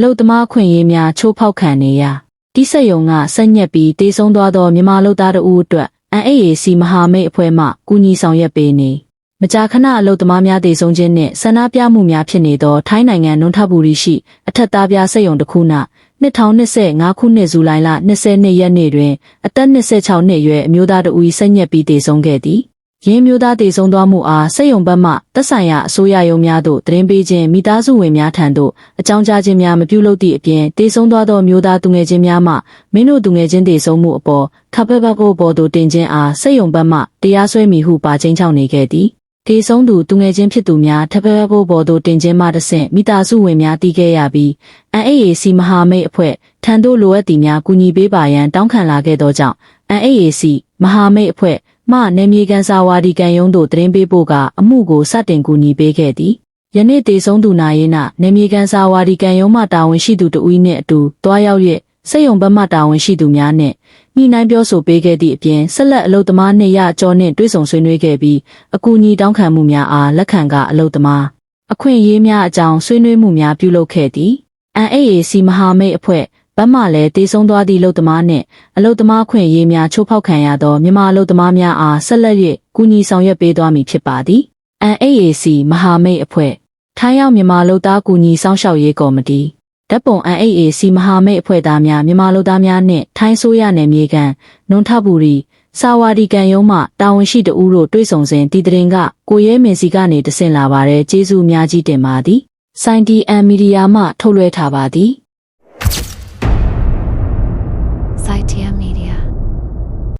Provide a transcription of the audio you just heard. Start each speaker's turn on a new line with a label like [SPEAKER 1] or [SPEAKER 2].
[SPEAKER 1] လုတ်သမားခွင့်ရေးများချိုးဖောက်ခံနေရတိစက်ယုံကဆက်ညက်ပြီးတေဆုံးသွားသောမြန်မာလူသားတို့အတွက် NAAC မဟာမိတ်အဖွဲ့မှကူညီဆောင်ရွက်ပေးနေမကြာခဏအလုတ်သမားများတေဆုံးခြင်းနှင့်ဆန္ဒပြမှုများဖြစ်နေသောထိုင်းနိုင်ငံနွန်ထဘူရီရှိအထက်သားပြစက်ယုံတစ်ခု၌2025ခုနှစ်ဇူလိုင်လ22ရက်နေ့တွင်အသက်26နှစ်အရွယ်အမျိုးသားတို့၏ဆက်ညက်ပြီးတေဆုံးခဲ့သည်ရင်းမျိုးသားတေဆုံးသွားမှုအားစက်ယုံဘက်မှသက်ဆိုင်ရာအစိုးရရုံးများသို့သတင်းပေးခြင်းမိသားစုဝင်များထံသို့အကြောင်းကြားခြင်းများမပြုလုပ်သည့်အပြင်တေဆုံးသွားသောမျိုးသားသူငယ်ချင်းများမှမင်းတို့သူငယ်ချင်းတေဆုံးမှုအပေါ်ခပ်ပပကိုပေါ်သို့တင်ခြင်းအားစက်ယုံဘက်မှတရားစွဲမိဟုပါချင်းချောင်းနေခဲ့သည်တေဆုံးသူသူငယ်ချင်းဖြစ်သူများထပ်ပပကိုပေါ်သို့တင်ခြင်းမှတဆင့်မိသားစုဝင်များတီးခဲ့ရပြီး NAAC မဟာမိတ်အဖွဲ့ထံသို့လိုအပ်သည်များကူညီပေးပါရန်တောင်းခံလာခဲ့သောကြောင့် NAAC မဟာမိတ်အဖွဲ့မှနေမြေကန်စာဝါဒီကန်ယုံတို့သတင်းပေးဖို့ကအမှုကိုစတင်ကူညီပေးခဲ့သည်ယနေ့တေဆုံးသူနာရေးနေမြေကန်စာဝါဒီကန်ယုံမှတာဝန်ရှိသူတဦးနှင့်အတူတွားရောက်၍စက်ယုံဘက်မှတာဝန်ရှိသူများနှင့်ညှိနှိုင်းပြောဆိုပေးခဲ့သည့်အပြင်ဆက်လက်အလုတ်သမား200ကျော်နှင့်တွေ့ဆုံဆွေးနွေးခဲ့ပြီးအကူအညီတောင်းခံမှုများအားလက်ခံကအလုတ်သမားအခွင့်အရေးများအကြောင်းဆွေးနွေးမှုများပြုလုပ်ခဲ့သည် NAAC မဟာမိတ်အဖွဲ့ဘက်မှလည်းတေဆုံးသွားသည့်အလုတ်သမားနှင့်အလုတ်သမားခွင့်ရေးများချိုးဖောက်ခံရသောမြန်မာအလုတ်သမားများအားဆက်လက်၍ကူညီဆောင်ရွက်ပေးသွားမည်ဖြစ်ပါသည် NAAC မဟာမိတ်အဖွဲ့ထိုင်းရောက်မြန်မာလူသားကူညီစောင့်ရှောက်ရေးကော်မတီဓာတ်ပုံ NAAC မဟာမိတ်အဖွဲ့သားများမြန်မာလူသားများနှင့်ထိုင်းဆိုရနယ်မြေကန်နွန်ထဘူရီစာဝါဒီကန်ယုံမှတာဝန်ရှိတဦးတို့တွေ့ဆုံစဉ်ဒီတရင်ကကိုရဲမင်းစီကနေတဆင့်လာပါတယ်ကျေးဇူးအများကြီးတင်ပါသည်စိုင်း DM မီဒီယာမှထုတ်လွှင့်ထားပါသည်